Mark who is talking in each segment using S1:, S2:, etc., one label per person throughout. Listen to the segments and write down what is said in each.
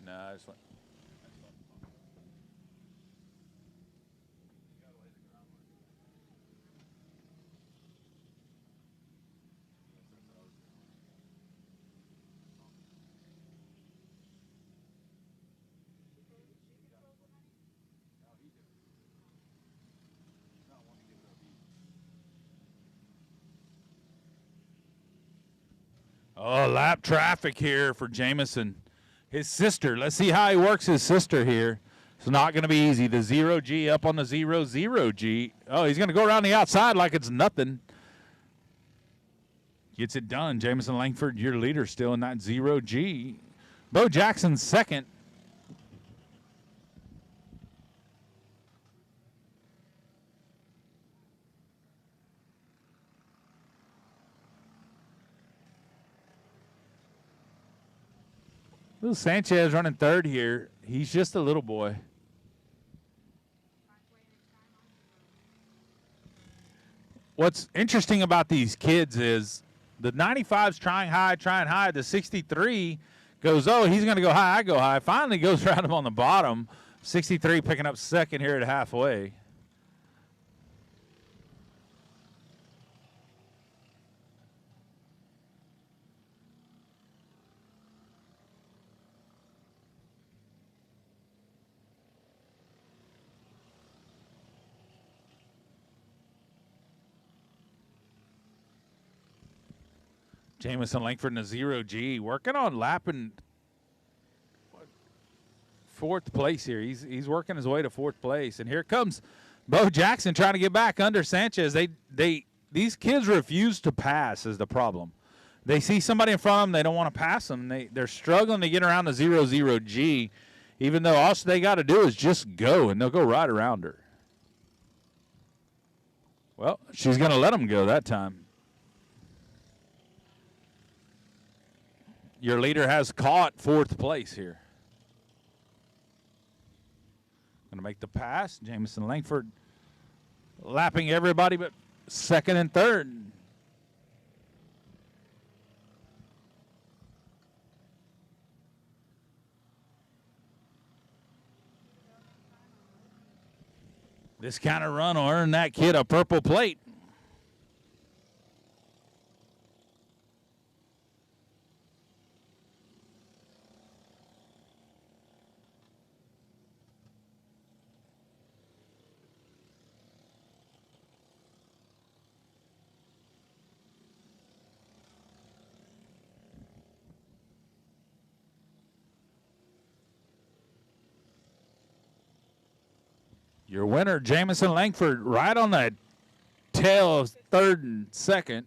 S1: No, I just went. Oh, lap traffic here for Jamison. His sister. Let's see how he works his sister here. It's not going to be easy. The 0G up on the 0G. Oh, he's going to go around the outside like it's nothing. Gets it done. Jamison Langford, your leader, still in that 0G. Bo Jackson second. Little Sanchez running third here. He's just a little boy. What's interesting about these kids is the 95's trying high. The 63 goes, oh, he's going to go high, I go high. Finally goes around him on the bottom. 63 picking up second here at halfway. Jamison Langford in the 0G, working on lapping fourth place here. He's working his way to fourth place, and here comes Bo Jackson trying to get back under Sanchez. These kids refuse to pass is the problem. They see somebody in front of them, they don't want to pass them. They're struggling to get around the 0G, even though all they got to do is just go, and they'll go right around her. Well, she's going to let them go that time. Your leader has caught fourth place here. Going to make the pass. Jamison Langford lapping everybody but second and third. This kind of run will earn that kid a purple plate. Your winner, Jamison Langford, right on the tail of third and second.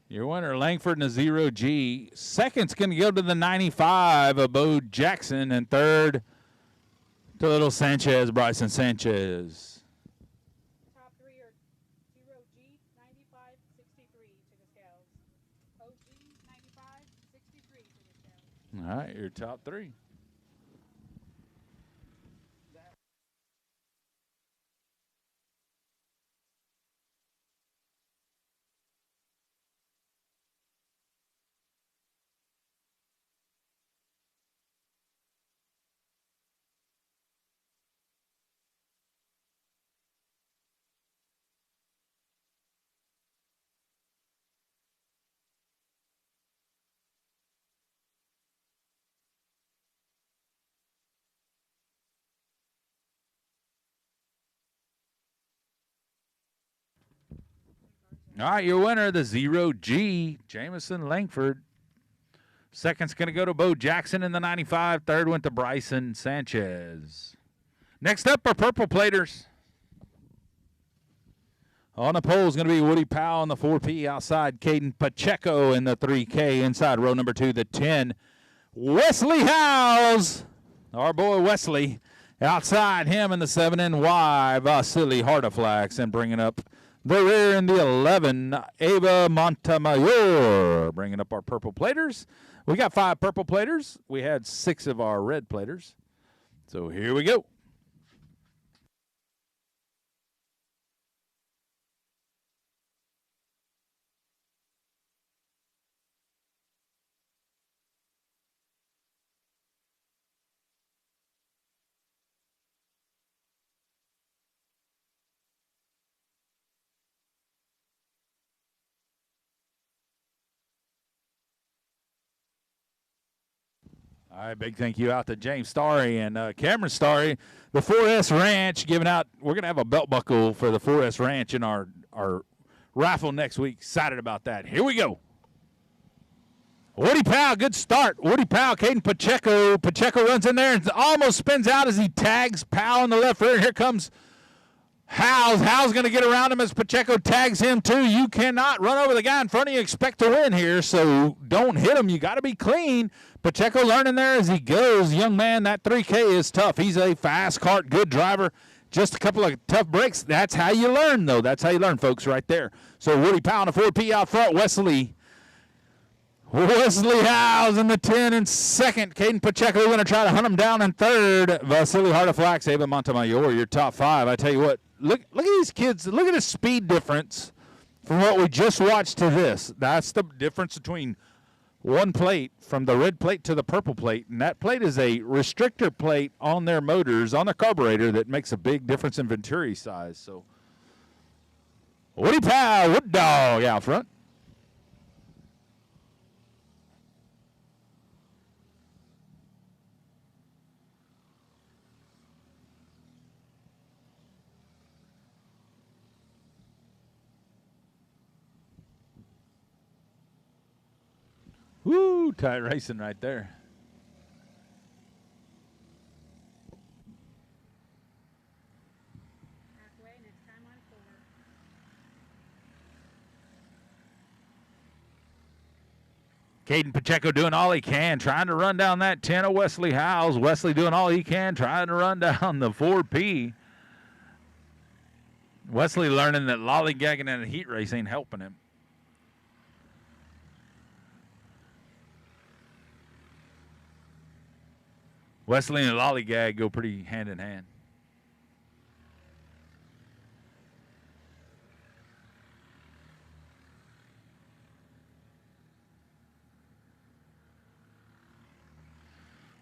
S1: Your winner, Langford in the 0G. Second's going to go to the 95 of Bo Jackson, and third to little Sanchez, Bryson Sanchez.
S2: Top three are 0G, 95, 63 to the scales. OG, 95, 63 to the scales.
S1: All right, your top three. All right, your winner, the 0G, Jamison Langford. Second's going to go to Bo Jackson in the 95. Third went to Bryson Sanchez. Next up are purple platers. On the pole is going to be Woody Powell in the 4P. Outside, Caden Pacheco in the 3K. Inside, row number 2, the 10. Wesley Howes, our boy Wesley. Outside him in the 7NY, Vasily Hardaflax. And bringing up the rear in the 11, Ava Montemayor. Bringing up our purple platers. We got 5 purple platers. We had 6 of our red platers. So here we go. All right, big thank you out to James Starry and Cameron Starry. The 4S Ranch giving out, we're going to have a belt buckle for the 4S Ranch in our raffle next week. Excited about that. Here we go. Woody Powell, good start. Woody Powell, Caden Pacheco. Pacheco runs in there and almost spins out as he tags Powell in the left rear. Here comes Howes. Howes going to get around him as Pacheco tags him too. You cannot run over the guy in front of you. Expect to win here, so don't hit him. You got to be clean. Pacheco learning there as he goes. Young man, that 3K is tough. He's a fast kart, good driver. Just a couple of tough breaks. That's how you learn, though. That's how you learn, folks, right there. So Woody Powell in the 4P out front. Wesley Howes in the 10 in second. Caden Pacheco going to try to hunt him down in third. Vasily Hardaflax, Ava Montemayor, your top five. I tell you what, look at these kids. Look at the speed difference from what we just watched to this. That's the difference between one plate, from the red plate to the purple plate, and that plate is a restrictor plate on their motors, on their carburetor, that makes a big difference in venturi size. So Woody Powell, Wood Dog out front. Woo, tight racing right there.
S2: Halfway, next time on 4.
S1: Caden Pacheco doing all he can, trying to run down that 10 of Wesley Howes. Wesley doing all he can, trying to run down the 4P. Wesley learning that lollygagging in a heat race ain't helping him. Wesley and lollygag go pretty hand in hand.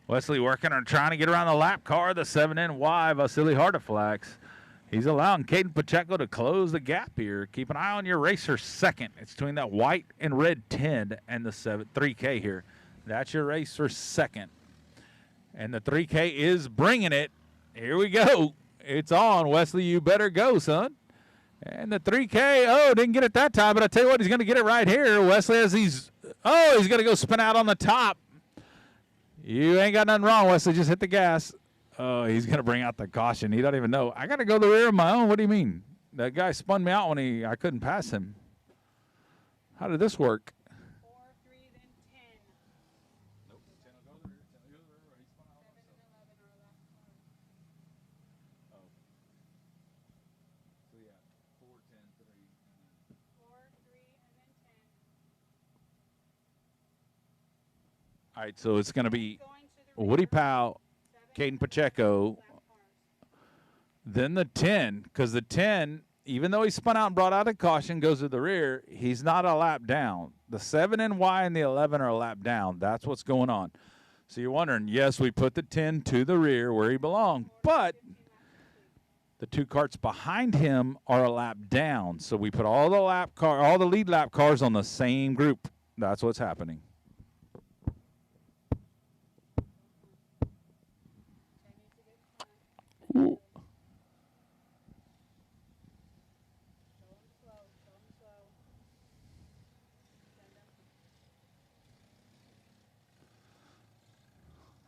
S1: Wesley working on trying to get around the lap car, the 7NY, Vasily Hardaflax. He's allowing Caden Pacheco to close the gap here. Keep an eye on your racer second. It's between that white and red 10 and the 3K here. That's your racer second. And the 3K is bringing it. Here we go. It's on. Wesley, you better go, son. And the 3K, didn't get it that time, but I tell you what, he's going to get it right here. Wesley has these, he's going to go spin out on the top. You ain't got nothing wrong, Wesley. Just hit the gas. Oh, he's going to bring out the caution. He don't even know. I got to go the rear of my own. What do you mean? That guy spun me out when I couldn't pass him. How did this work?
S2: 4, 3, then 10.
S1: Nope. 10 will go the rear. 10 will go the rear. He spun out
S2: 7 and 11 are left.
S1: Oh. So, yeah. 4, 10, 3.
S2: 4, 3, and then 10.
S1: All right, so it's going to be
S2: Going to the
S1: Woody
S2: rear,
S1: Powell,
S2: 7
S1: Caden Pacheco,
S2: lap cars.
S1: then the 10, because the 10, even though he spun out and brought out a caution, goes to the rear, he's not a lap down. The 7NY and the 11 are a lap down. That's what's going on. So you're wondering, yes, we put the 10 to the rear where he belonged, but the two carts behind him are a lap down. So we put all the lead lap cars on the same group. That's what's happening. Ooh.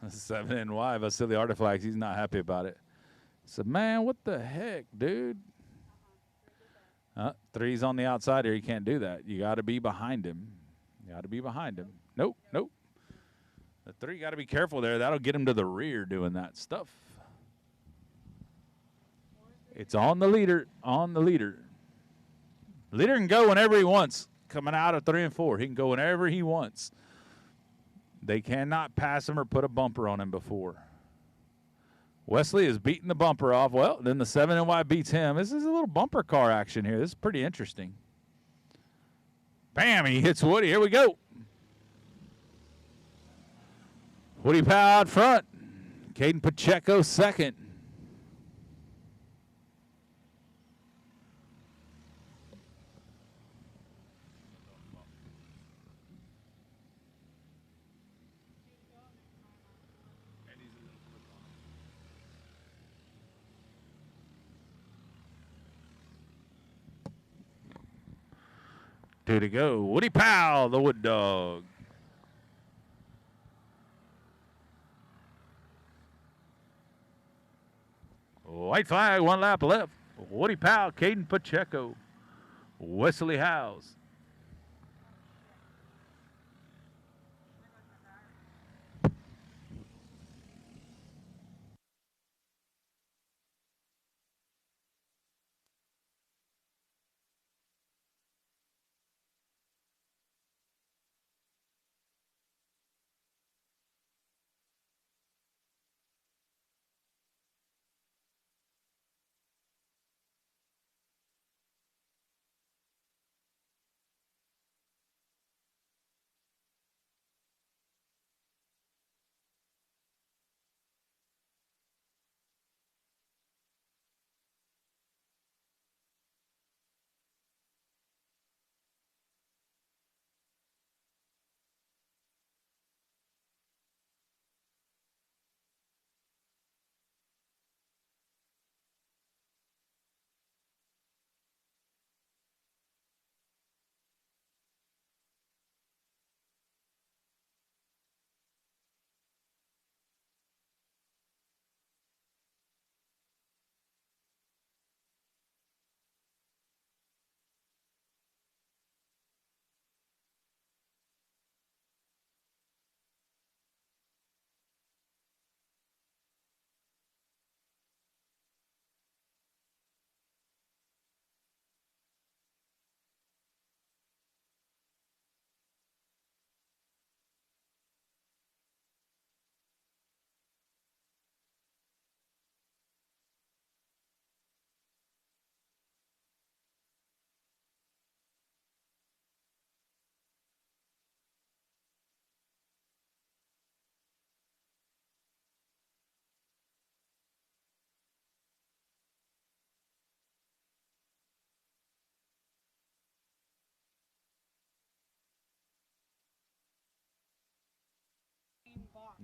S1: That's 7NY, Vasily Artifacts. He's not happy about it. Said, man, what the heck, dude? 3's on the outside here. You can't do that. You got to be behind him. Nope. The 3 got to be careful there. That'll get him to the rear doing that stuff. It's on the leader. Leader can go whenever he wants. Coming out of 3 and 4, he can go whenever he wants. They cannot pass him or put a bumper on him before. Wesley is beating the bumper off. Well, then the 7NY beats him. This is a little bumper car action here. This is pretty interesting. Bam, he hits Woody. Here we go. Woody Powell out front. Caden Pacheco second. Two to go. Woody Powell, the Wood Dog. White flag, 1 lap left. Woody Powell, Caden Pacheco, Wesley Howes.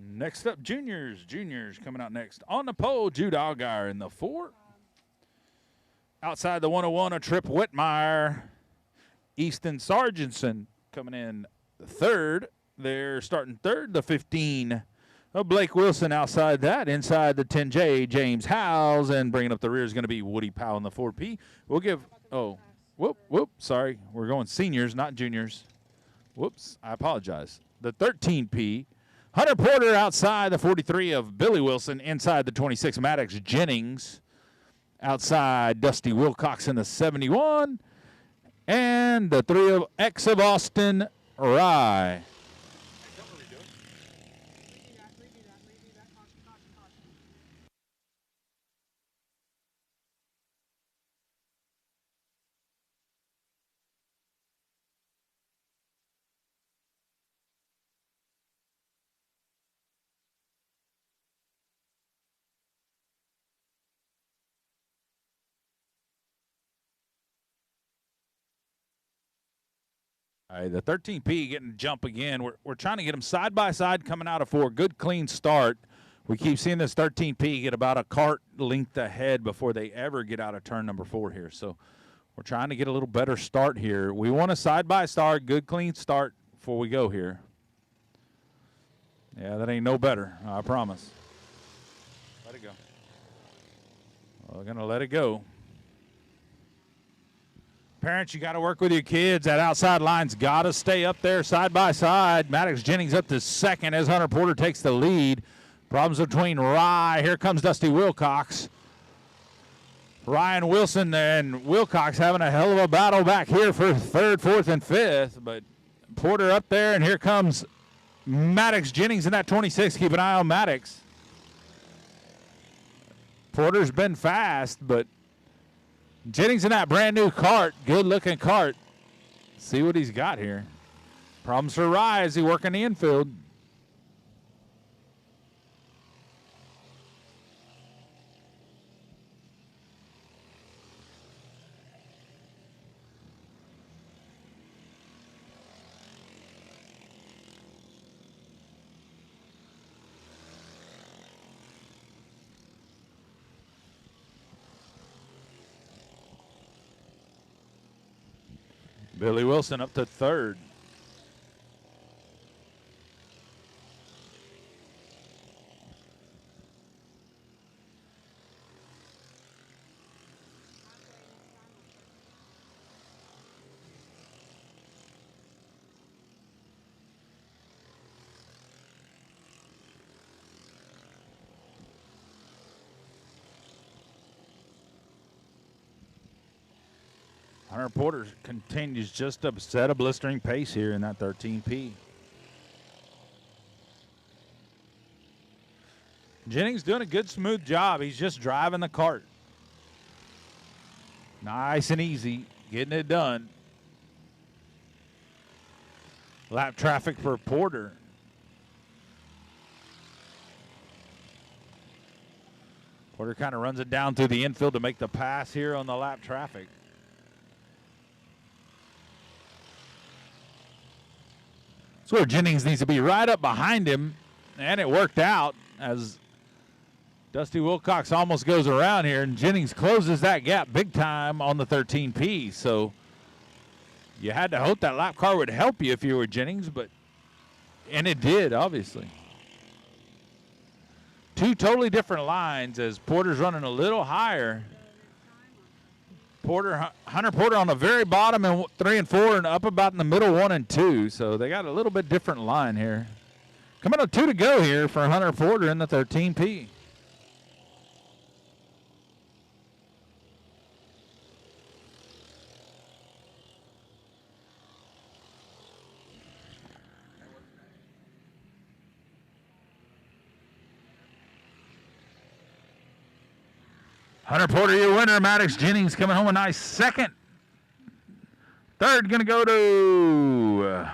S1: Next up, juniors. Juniors coming out next. On the pole, Jude Allgaier in the 4. Outside the 101, a Trip Whitmire. Easton Sargentson coming in 3rd. They're starting 3rd, the 15. Blake Wilson outside that. Inside the 10J, James Howes. And bringing up the rear is going to be Woody Powell in the 4P. We'll give, sorry. We're going seniors, not juniors. Whoops, I apologize. The 13P. Hunter Porter outside the 43 of Billy Wilson. Inside the 26, Maddox Jennings. Outside, Dusty Wilcox in the 71. And the 3 of X of Austin, Rye. All right, the 13P getting jump again. We're trying to get them side by side coming out of 4. Good, clean start. We keep seeing this 13P get about a cart length ahead before they ever get out of turn number 4 here. So we're trying to get a little better start here. We want a side by side, good, clean start before we go here. Yeah, that ain't no better, I promise. Let it go. We're going to let it go. Parents, you got to work with your kids. That outside line's got to stay up there side by side. Maddox Jennings up to 2nd as Hunter Porter takes the lead. Problems between Rye. Here comes Dusty Wilcox. Ryan Wilson and Wilcox having a hell of a battle back here for 3rd, 4th, and 5th. But Porter up there, and here comes Maddox Jennings in that 26. Keep an eye on Maddox. Porter's been fast, but Jennings in that brand new cart, good looking cart. See what he's got here. Problems for Rye as he working the infield. Billy Wilson up to third. Hunter Porter continues just to set a blistering pace here in that 13P. Jennings doing a good, smooth job. He's just driving the cart. Nice and easy, getting it done. Lap traffic for Porter. Porter kind of runs it down through the infield to make the pass here on the lap traffic. That's where Jennings needs to be, right up behind him, and it worked out as Dusty Wilcox almost goes around here, and Jennings closes that gap big time on the 13P. So you had to hope that lap car would help you if you were Jennings, and it did, obviously. Two totally different lines as Porter's running a little higher. Hunter Porter on the very bottom in 3 and 4, and up about in the middle 1 and 2. So they got a little bit different line here. Coming up 2 to go here for Hunter Porter in the 13P. Hunter Porter, your winner. Maddox Jennings coming home a nice second. Third going to go to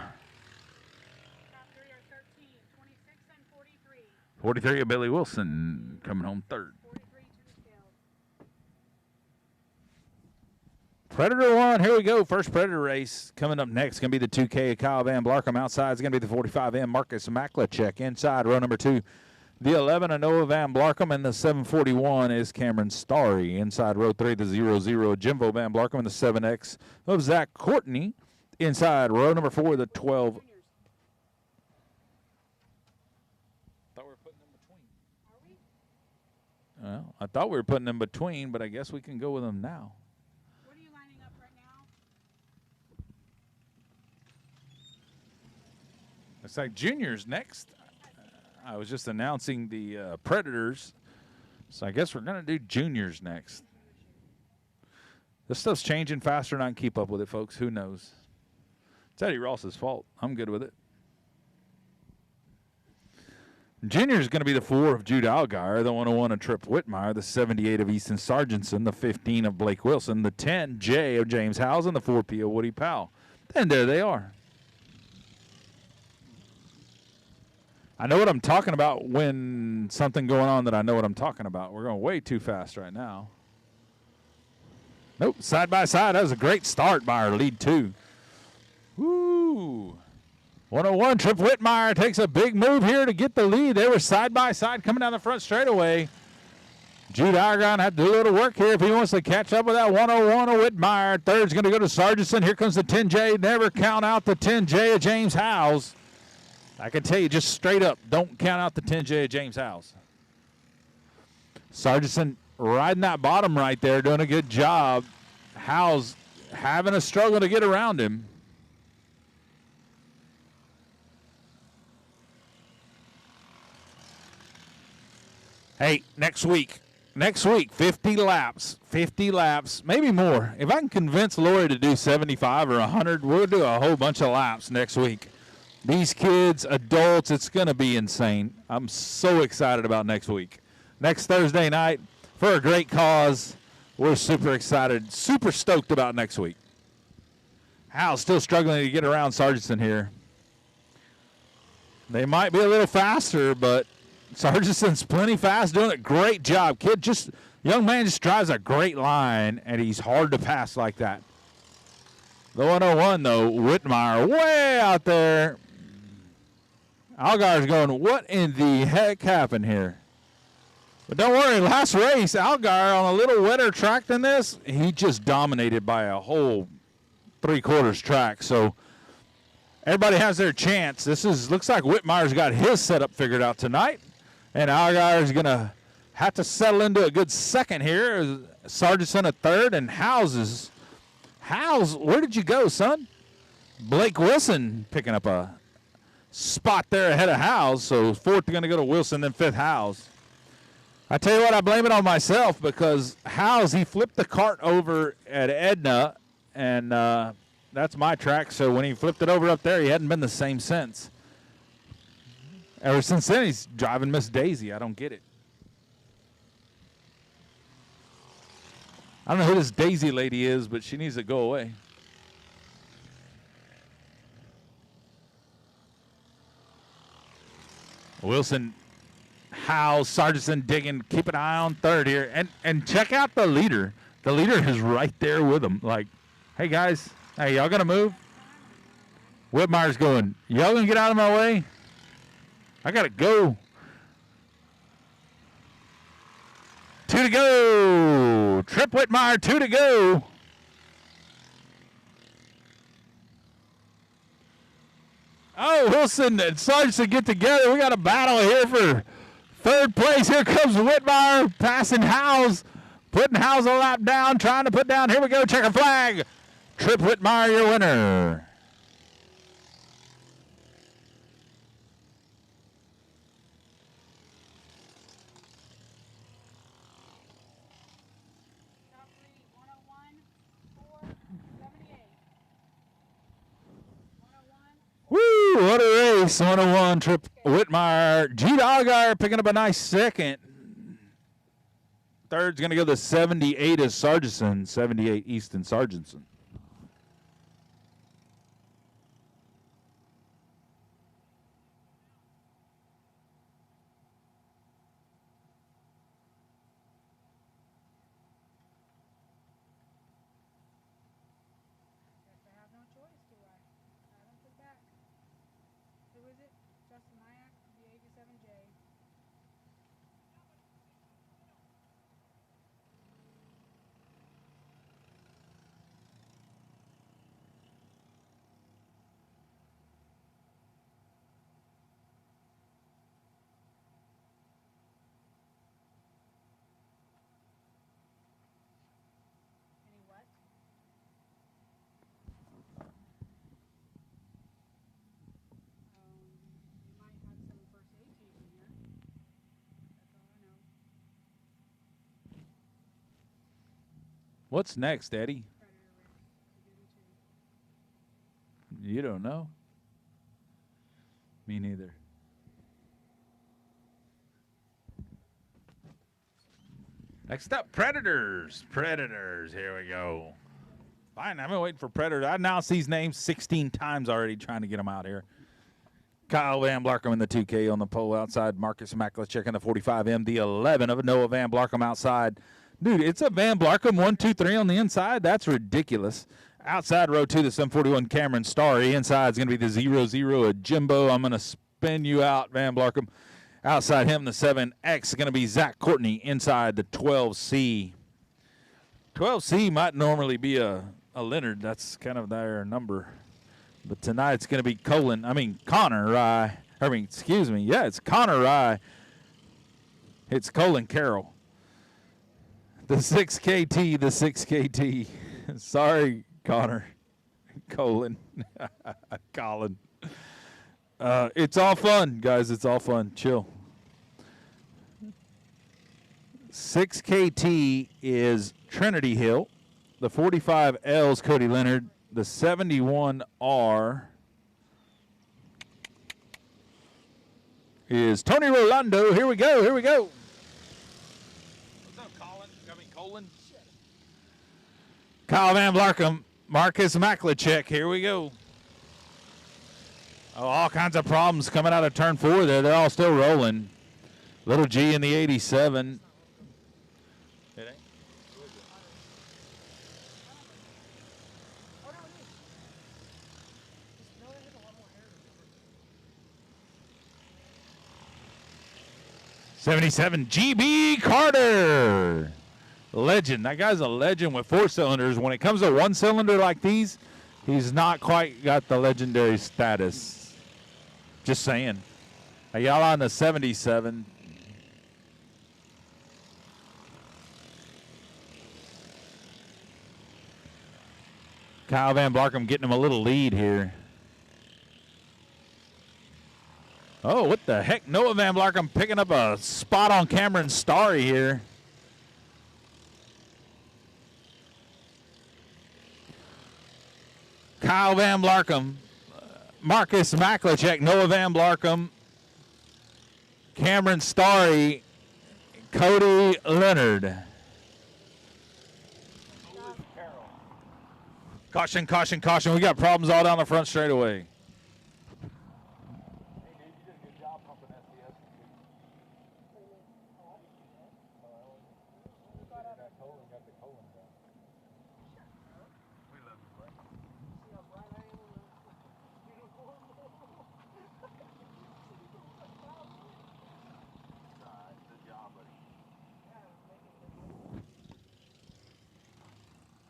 S2: Top 3 are 13, 26, and 43.
S1: 43 of Billy Wilson coming home third.
S2: 43 to the scales.
S1: Predator 1, here we go. First Predator race coming up next. Going to be the 2K of Kyle Van Blarkham. Outside is going to be the 45M Marcus Maklachek. Inside row number 2. The 11 of Noah Van Blarkham, and the 741 is Cameron Starry. Inside row 3, the 00 Jimbo Van Blarkham, and the 7X of Zach Courtney. Inside row number 4, the 12. Thought we were putting them between.
S2: Are we?
S1: Well, I thought we were putting them between, but I guess we can go with them now.
S2: What are you lining up right now?
S1: Looks like Junior's next. I was just announcing the Predators, so I guess we're going to do Juniors next. This stuff's changing faster than I can keep up with it, folks. Who knows? It's Eddie Ross's fault. I'm good with it. Junior's going to be the 4 of Jude Allgaier, the 101 of Trip Whitmire, the 78 of Easton Sargentson, the 15 of Blake Wilson, the 10 J of James Howes, and the 4P of Woody Powell. And there they are. I know what I'm talking about when something going on that I know what I'm talking about. We're going way too fast right now. Nope, side by side. That was a great start by our lead 2. Woo! 101, Trip Whitmire takes a big move here to get the lead. They were side by side coming down the front straightaway. Jude Aragon had to do a little work here if he wants to catch up with that 101 of Whitmire. Third's going to go to Sargentson. Here comes the 10J. Never count out the 10J of James Howes. I can tell you just straight up, don't count out the 10J of James Howes. Sargentson riding that bottom right there, doing a good job. Howes having a struggle to get around him. Hey, next week, 50 laps, maybe more. If I can convince Lori to do 75 or 100, we'll do a whole bunch of laps next week. These kids, adults, it's going to be insane. I'm so excited about next week. Next Thursday night for a great cause. We're super excited, super stoked about next week. Hal's still struggling to get around Sargentson here. They might be a little faster, but Sargentson's plenty fast, doing a great job. Young man just drives a great line, and he's hard to pass like that. The 101, though, Whitmire way out there. Allgaier's going, what in the heck happened here? But don't worry, last race, Allgaier on a little wetter track than this, he just dominated by a whole 3/4 track. So everybody has their chance. Looks like Whitmire's got his setup figured out tonight. And Algar's going to have to settle into a good second here. Sargentson a third, and Howes, where did you go, son? Blake Wilson picking up a spot there ahead of Howes. So fourth going to go to Wilson, then fifth Howes. I tell you what, I blame it on myself because Howes, he flipped the cart over at Edna, and that's my track. So when he flipped it over up there, he hadn't been the same since. Ever since then, he's driving Miss Daisy. I don't get it. I don't know who this Daisy lady is, but she needs to go away. Wilson, Howes, Sargentson digging, keep an eye on third here. And check out the leader. The leader is right there with him. Like, hey, guys, hey, y'all going to move? Whitmire's going, y'all going to get out of my way? I got to go. 2 to go. Trip Whitmire, 2 to go. Oh, Wilson and Sargentson get together. We got a battle here for third place. Here comes Whitmire passing Howes, putting Howes a lap down, trying to put down. Here we go, checker flag. Trip Whitmire, your winner.
S2: Top three, 101, 478. 101.
S1: Woo, what a race. 101, Trip Whitmire. G. Algar picking up a nice second. Third's going to go to 78 is Sargentson, 78 Easton Sargentson.
S2: Guess I have no choice, do I? I don't put back. Who is it? Justin Nyack, the 87J. Any what? You might have some first aid tape in here. That's all I know.
S1: What's next, Eddie?
S2: Predator Rick. You do too.
S1: You don't know? Me neither. Next up, Predators. Predators. Here we go. Fine, I've been waiting for Predator. I announced these names 16 times already trying to get them out here. Kyle Van Blarkum in the 2K on the pole outside. Marcus Macklich in the 45M. The 11 of Noah Van Blarkum outside. Dude, it's a Van Blarkum 1, 2, 3 on the inside. That's ridiculous. Outside row 2, the 741 Cameron Starry. Inside is going to be the 00 of Jimbo. I'm going to spin you out, Van Blarkum. Outside him, the 7X is going to be Zach Courtney. Inside the 12C. 12C might normally be a Leonard. That's kind of their number. But tonight it's going to be Connor Rye. Excuse me. Yeah, it's Connor Rye. It's Colin Carroll. The 6KT, the 6KT. Sorry, Connor. Colin. Colin. It's all fun, guys. It's all fun. Chill. 6KT is Trinity Hill. The 45L is Cody Leonard. The 71R is Tony Rolando. Here we go. Here we go. What's up, Colin? Colin. Kyle Van Blarkum. Marcus Macklich. Here we go. Oh, all kinds of problems coming out of turn 4 there. They're all still rolling. Little G in the 87. It ain't. 77 GB Carter. Legend. That guy's a legend with 4 cylinders. When it comes to 1 cylinder like these, He's not quite got the legendary status. Just saying. Y'all on the 77. Kyle Van Blarkum getting him a little lead here. Oh, what the heck? Noah Van Blarkum picking up a spot on Cameron Starry here. Kyle Van Blarkum, Marcus Maklicek, Noah Van Blarkum, Cameron Starry, Cody Leonard. Caution, caution, caution. We got problems all down the front straightaway.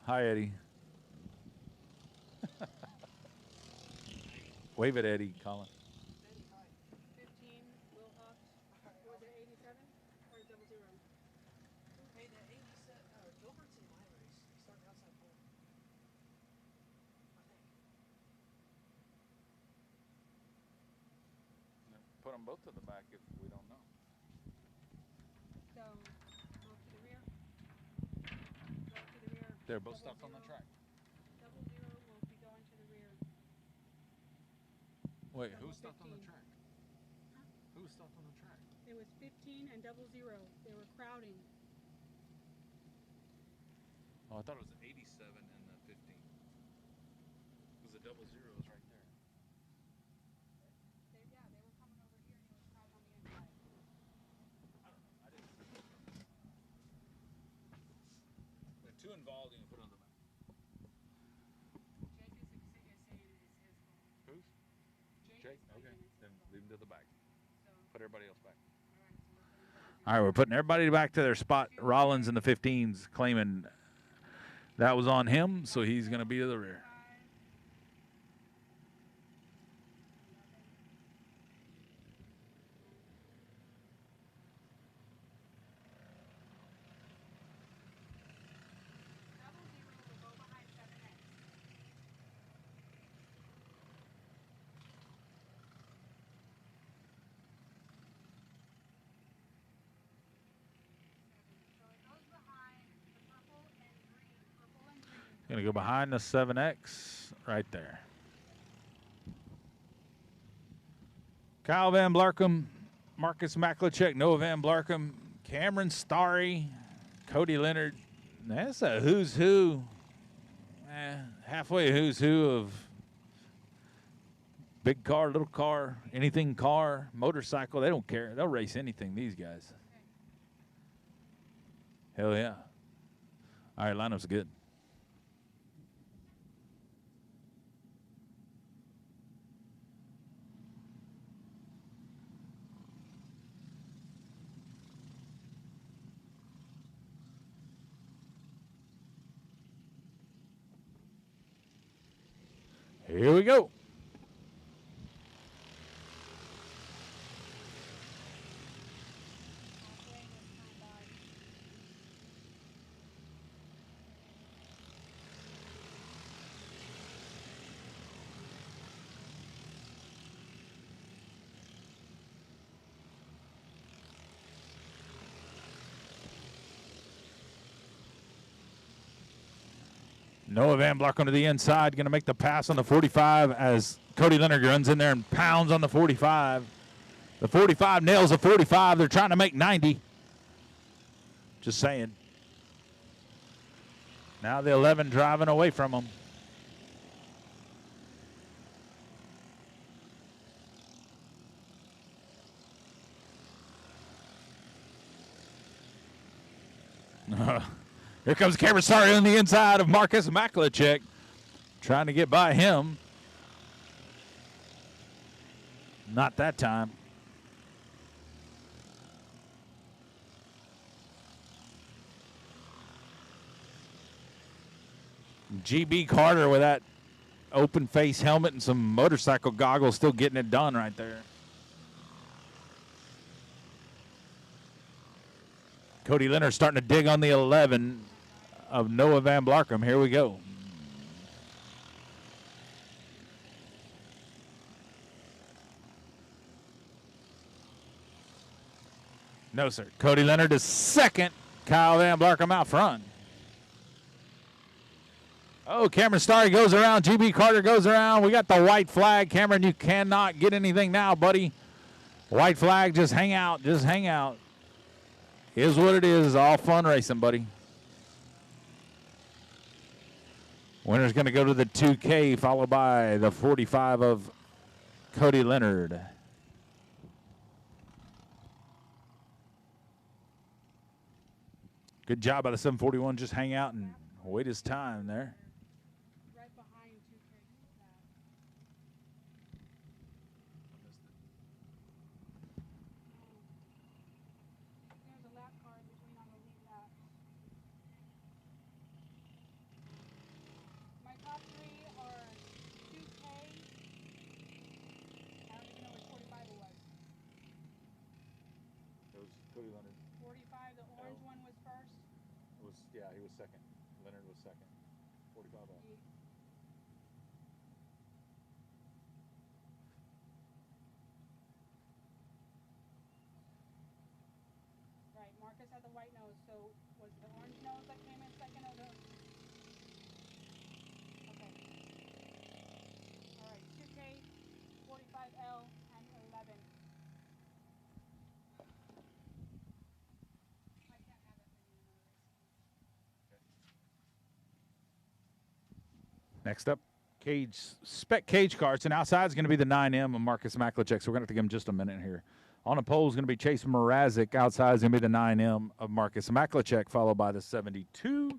S1: Hi, Eddie. Wave at Eddie, Colin.
S2: 15, Will Hawks. Was it 87 or 00?
S3: Hey, the 87, Gilbert's in my race. He started outside pole. I think.
S1: Put them both to the back if we don't know.
S2: So, go to the rear. Go to the rear.
S1: They're both stopped on the track.
S2: 00 will be going to the rear.
S1: Wait,
S2: Double
S1: who stopped on the
S2: 15.
S1: track?
S2: Huh?
S1: Who stopped on the track?
S2: It was 15 and 00. They were crowding.
S1: Oh, I thought it was 87 and the 15. Because the 00 is right there.
S2: They were coming over here and it was crowded on the inside.
S1: I don't know. I didn't see it. With two involved, you can put it on the back.
S2: Jake is saying it's his fault.
S1: Who's? Jake? Okay. Then leave him to the back.
S2: So,
S1: Put everybody else back.
S2: all
S1: All right, we're putting everybody back to their spot. Rollins in the 15s claiming that was on him, so he's going to be to the rear. Going to go behind the 7X right there. Kyle Van Blarkum, Marcus Maklicek, Noah Van Blarkum, Cameron Starry, Cody Leonard. That's a who's who, halfway who's who of big car, little car, anything car, motorcycle. They don't care. They'll race anything, these guys. Hell yeah. All right, lineup's good. Here we go. Noah Van Blarkum to the inside, going to make the pass on the 45 as Cody Leonard runs in there and pounds on the 45. The 45 nails the 45. They're trying to make 90. Just saying. Now the 11 driving away from them. Here comes Cameron Starry on the inside of Marcus Maklicek, trying to get by him. Not that time. GB Carter with that open face helmet and some motorcycle goggles, still getting it done right there. Cody Leonard starting to dig on the 11 of Noah Van Blarkum. Here we go. No, sir. Cody Leonard is second. Kyle Van Blarkum out front. Oh, Cameron Starry goes around. GB Carter goes around. We got the white flag. Cameron, you cannot get anything now, buddy. White flag, just hang out. Just hang out. Is what it is. All fun racing, buddy. Winner's going to go to the 2K, followed by the 45 of Cody Leonard. Good job by the 741. Just hang out and wait his time there.
S2: Right behind 2K. There's a lap car in between on the lead lap. My top three are 2K. I don't even know which 45 it was.
S1: It was Cody Leonard.
S2: 45, the orange one was first.
S1: Yeah, he was second. Leonard was second. 45 out.
S2: Right, Marcus had the white nose, so was the orange nose that came in second or the... Okay. Alright, 2K, 45L, and 11. I can't have it for you in another race.
S1: Next up, spec cage carts, and outside is going to be the 9M of Marcus Maklicek, so we're going to have to give him just a minute here. On a pole is going to be Chase Mrazek. Outside is going to be the 9M of Marcus Maklicek, followed by the 72.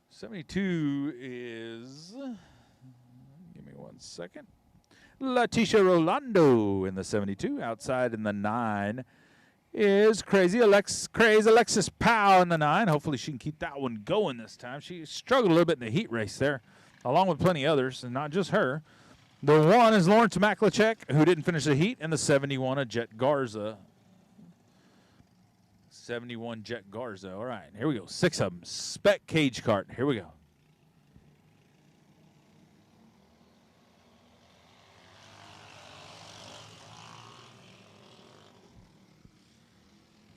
S1: 72 is, give me 1 second, Leticia Rolando in the 72. Outside in the 9 is Crazy Alexis Powell in the 9. Hopefully she can keep that one going this time. She struggled a little bit in the heat race there, along with plenty others, and not just her. The 1 is Lawrence Maklicek, who didn't finish the heat, and the 71 of Jet Garza. 71 Jet Garza. All right, here we go. 6 of them. Spec cage cart. Here we go.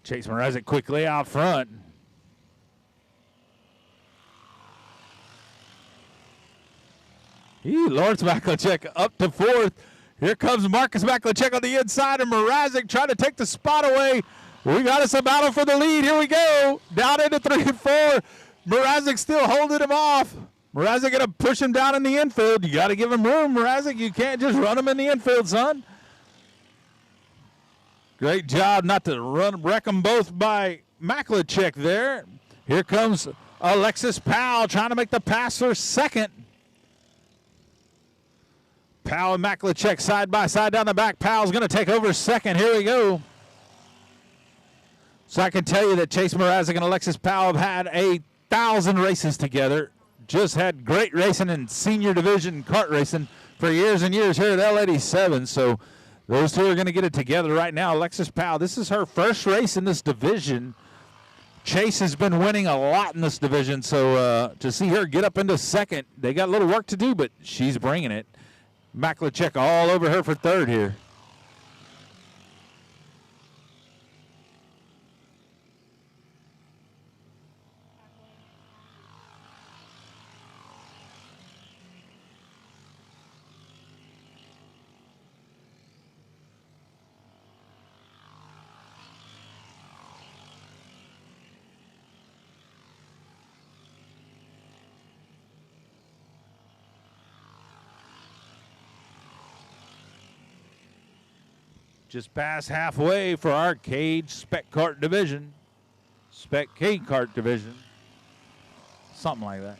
S1: Chase Mrazek quickly out front. Lawrence Maklicek up to 4th. Here comes Marcus Maklicek on the inside, and Mrazek trying to take the spot away. We got us a battle for the lead. Here we go. Down into 3 and 4. Mrazek still holding him off. Mrazek going to push him down in the infield. You got to give him room, Mrazek. You can't just run him in the infield, son. Great job not to wreck them both by Maklicek there. Here comes Alexis Powell trying to make the pass for second. Powell and Maklicek side by side down the back. Powell's going to take over second. Here we go. So I can tell you that Chase Mrazek and Alexis Powell have had 1,000 races together. Just had great racing in senior division kart racing for years and years here at L87. So those two are going to get it together right now. Alexis Powell, this is her first race in this division. Chase has been winning a lot in this division. So to see her get up into second, they got a little work to do, but she's bringing it. Maklicek all over her for third here. Just past halfway for our cage spec cart division. Spec cage cart division. Something like that.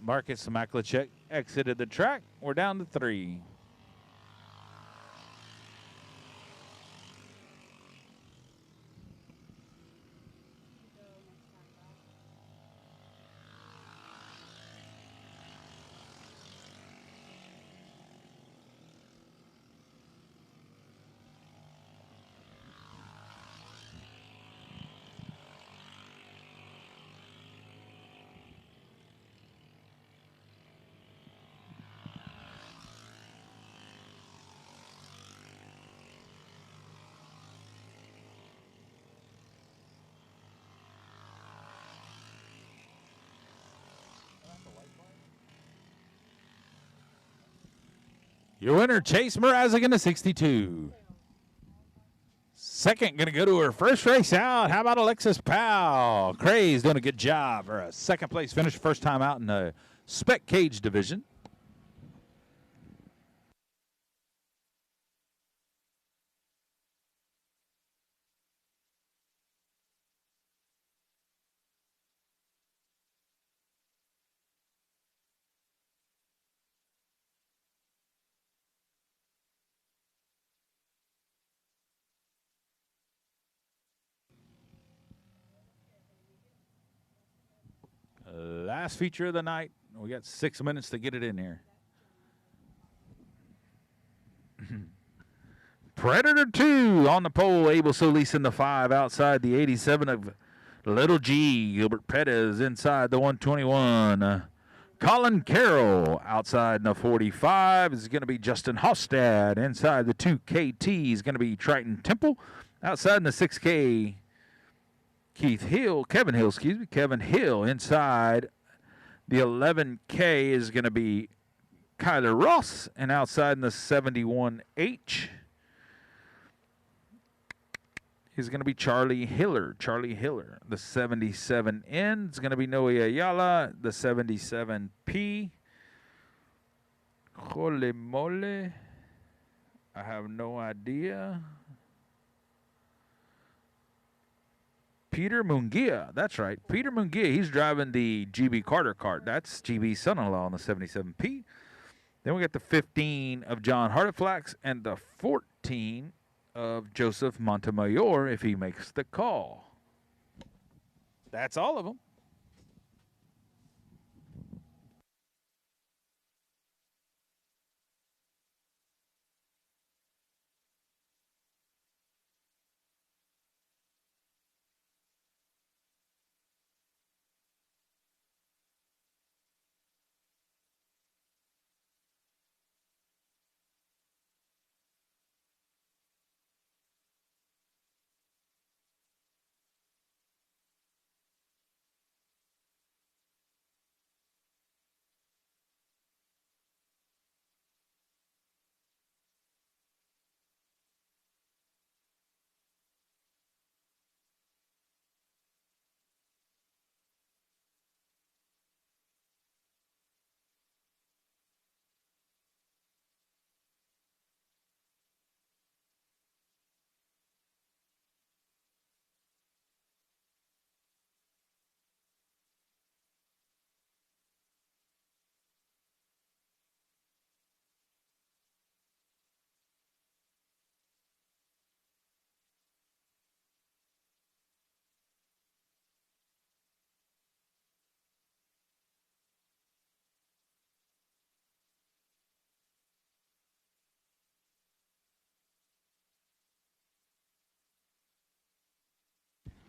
S1: Marcus Maklachek exited the track. We're down to 3. Your winner, Chase Mrazek in the 62. Second, going to go to her first race out. How about Alexis Powell? Craze doing a good job for a second place finish, first time out in the spec cage division. Last feature of the night. We got 6 minutes to get it in here. Predator 2 on the pole. Abel Solis in the 5 outside the 87 of Little G. Gilbert Pettis inside the 121. Colin Carroll outside in the 45 is going to be Justin Hostad. Inside the 2KT is going to be Triton Temple. Outside in the 6K, Kevin Hill inside the 11K is going to be Kyler Ross, and outside in the 71H is going to be Charlie Hiller. The 77N is going to be Noe Ayala. The 77P, Jole Mole, I have no idea. Peter Mungia, that's right. Peter Mungia, he's driving the GB Carter cart. That's GB's son-in-law on the 77P. Then we got the 15 of John Harteflax and the 14 of Joseph Montemayor if he makes the call. That's all of them.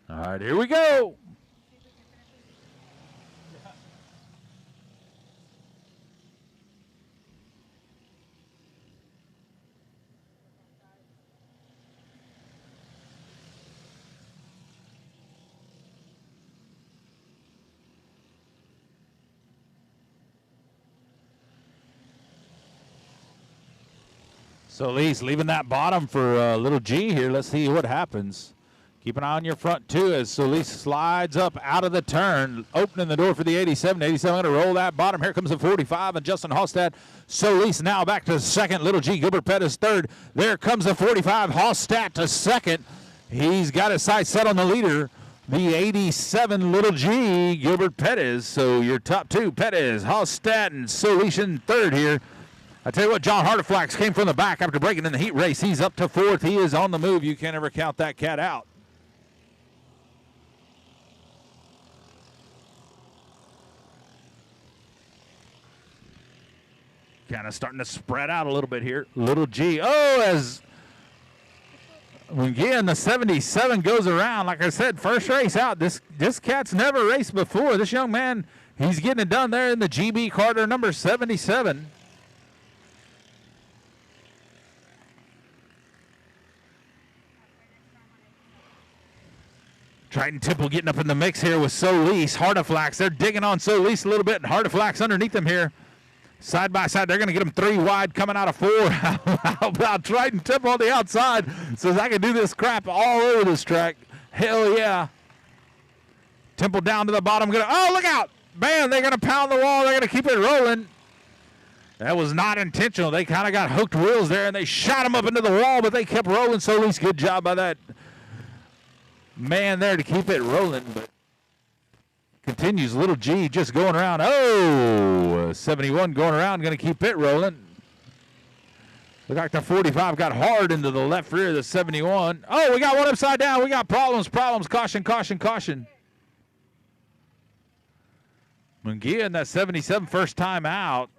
S1: All right, here we go. Solis leaving that bottom for Little G here. Let's see what happens. Keep an eye on your front, too, as Solis slides up out of the turn, opening the door for the 87. 87 going to roll that bottom. Here comes the 45, and Justin Hostad. Solis now back to second. Little G, Gilbert Pettis third. There comes the 45. Hostad to second. He's got his sights set on the leader. the 87 Little G, Gilbert Pettis. So your top two, Pettis, Hallstatt, and Solis in third here. I tell you what, John Hardeflax came from the back after breaking in the heat race. He's up to fourth. He is on the move. You can't ever count that cat out. Kind of starting to spread out a little bit here. Little G. Oh, as again, the 77 goes around. Like I said, first race out. This cat's never raced before. This young man, he's getting it done there in the GB Carter number 77. Triton Temple getting up in the mix here with Solis. Hardeflax, they're digging on Solis a little bit, and Hardeflax underneath them here. Side by side, they're going to get them 3 wide coming out of 4. How about Triton Temple on the outside? Says, I can do this crap all over this track. Hell yeah. Temple down to the bottom. Oh, look out. Man, they're going to pound the wall. They're going to keep it rolling. That was not intentional. They kind of got hooked wheels there, and they shot them up into the wall, but they kept rolling. So at least good job by that man there to keep it rolling, but continues. Little G just going around. Oh, 71 going around, going to keep it rolling. Look like the 45 got hard into the left rear of the 71. Oh, we got one upside down. We got problems. Caution, caution, caution. McGee in that 77 first time out.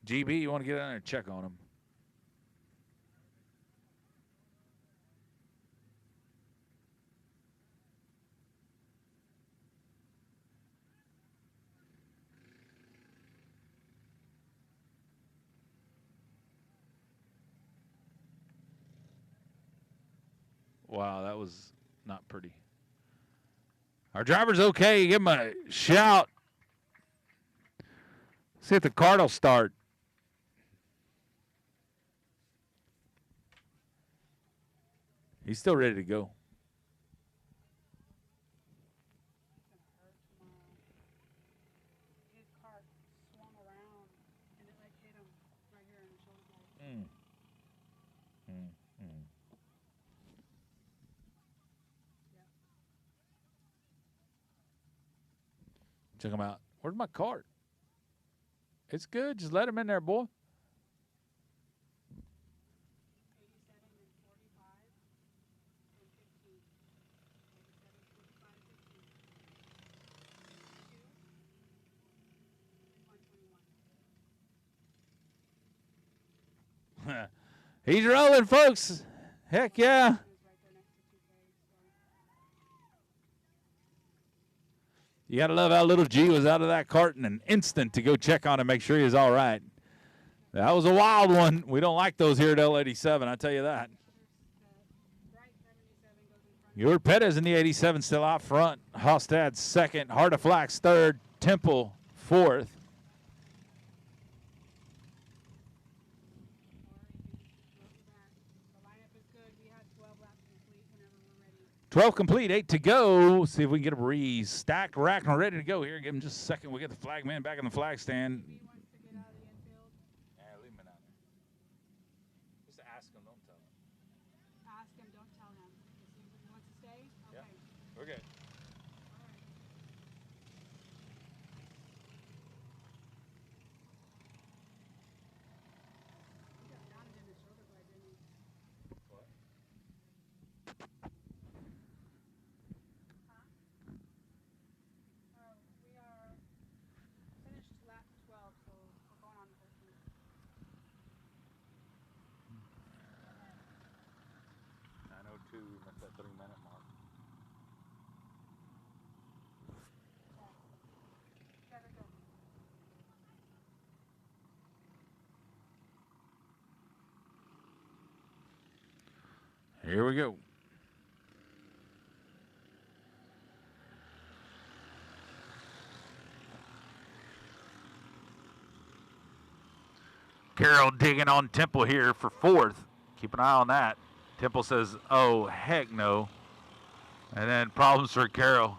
S1: GB, you want to get in there and check on him? Wow, that was not pretty. Our driver's okay. Give him a shout. See if the card will start. He's still ready to go.
S2: His car swung around and it like hit him right here in the shoulder blade.
S1: Check him out. Where's my cart? It's good. Just let him in there, boy.
S2: 87 and 45 and 15. 87, 45, 15. 2 and 121.
S1: He's rolling, folks. Heck yeah.
S2: Right there next to 2K,
S1: You got to love how little G was out of that cart in an instant to go check on him, make sure he's all right. That was a wild one. We don't like those here at L87, I tell you that. Your Pettis in the 87 still out front. Hallstatt second. Hardeflax third. Temple fourth.
S2: The lineup is good. We had 12 laps complete whenever we're ready.
S1: 12 complete, 8 to go. See if we can get a restacked rack and ready to go here. Give him just a second. We'll get the flag man back in the flag stand.
S2: He wants to get out of the infield.
S1: Yeah, leave him out there. Just ask him, don't tell him.
S2: Ask him, don't tell him. He wants to stay? Okay.
S1: Yeah. We're good.
S2: All right. He got pounded in the shoulder blade, didn't he?
S1: What?
S2: Huh? Oh, we are finished lap 12, so we're going on to 13.
S1: 9:02, that's that 3-minute mark.
S2: There we go.
S1: Here we go. Carroll digging on Temple here for fourth. Keep an eye on that. Temple says, oh, heck no. And then problems for Carroll.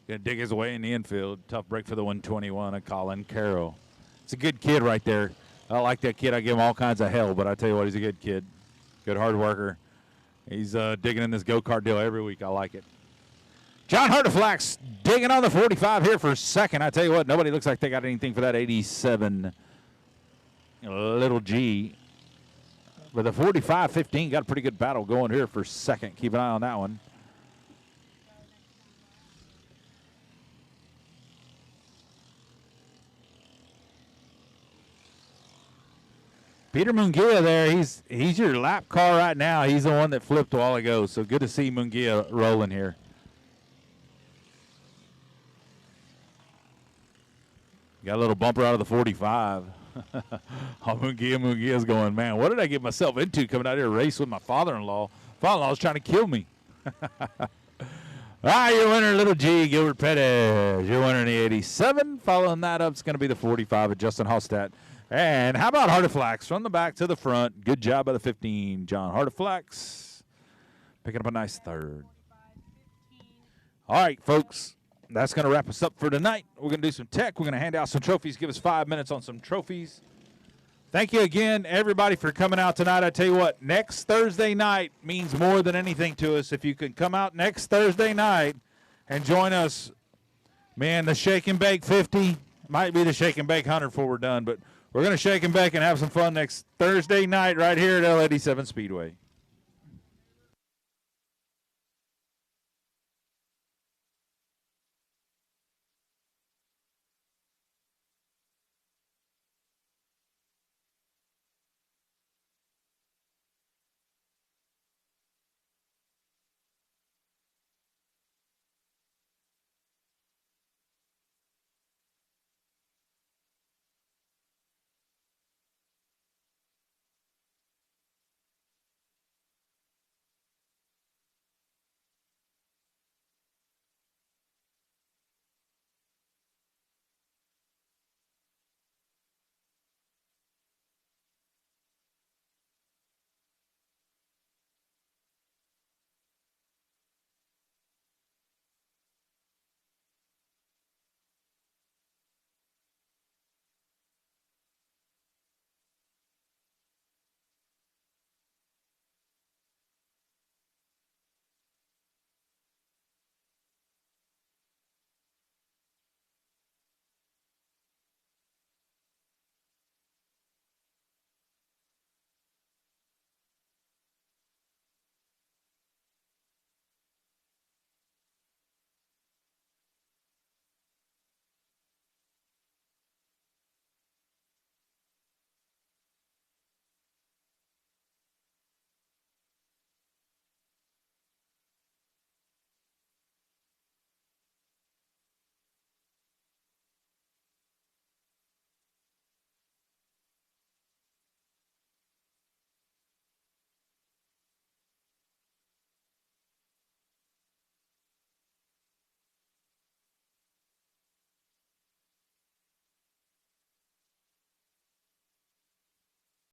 S1: Going to dig his way in the infield. Tough break for the 121 of Colin Carroll. It's a good kid right there. I like that kid. I give him all kinds of hell, but I tell you what, he's a good kid. Good hard worker. He's digging in this go-kart deal every week. I like it. John Harteflax digging on the 45 here for second. I tell you what, nobody looks like they got anything for that 87 little G. But the 45-15 got a pretty good battle going here for second. Keep an eye on that one. Peter Mungia there, he's your lap car right now. He's the one that flipped a while ago, so good to see Mungia rolling here. Got a little bumper out of the 45. Mungia's going, man, what did I get myself into coming out here to race with my father-in-law? Father-in-law's trying to kill me. Your winner, Little G, Gilbert Pettis. Your winner in the 87. Following that up, it's going to be the 45 of Justin Hallstatt. And how about Harteflax from the back to the front? Good job by the 15, John Harteflax. Picking up a nice third. All right, folks. That's going to wrap us up for tonight. We're going to do some tech. We're going to hand out some trophies. Give us 5 minutes on some trophies. Thank you again, everybody, for coming out tonight. I tell you what, next Thursday night means more than anything to us. If you can come out next Thursday night and join us, man, the Shake and Bake 50 might be the Shake and Bake 100 before we're done, but we're going to shake and bake and have some fun next Thursday night right here at L87 Speedway.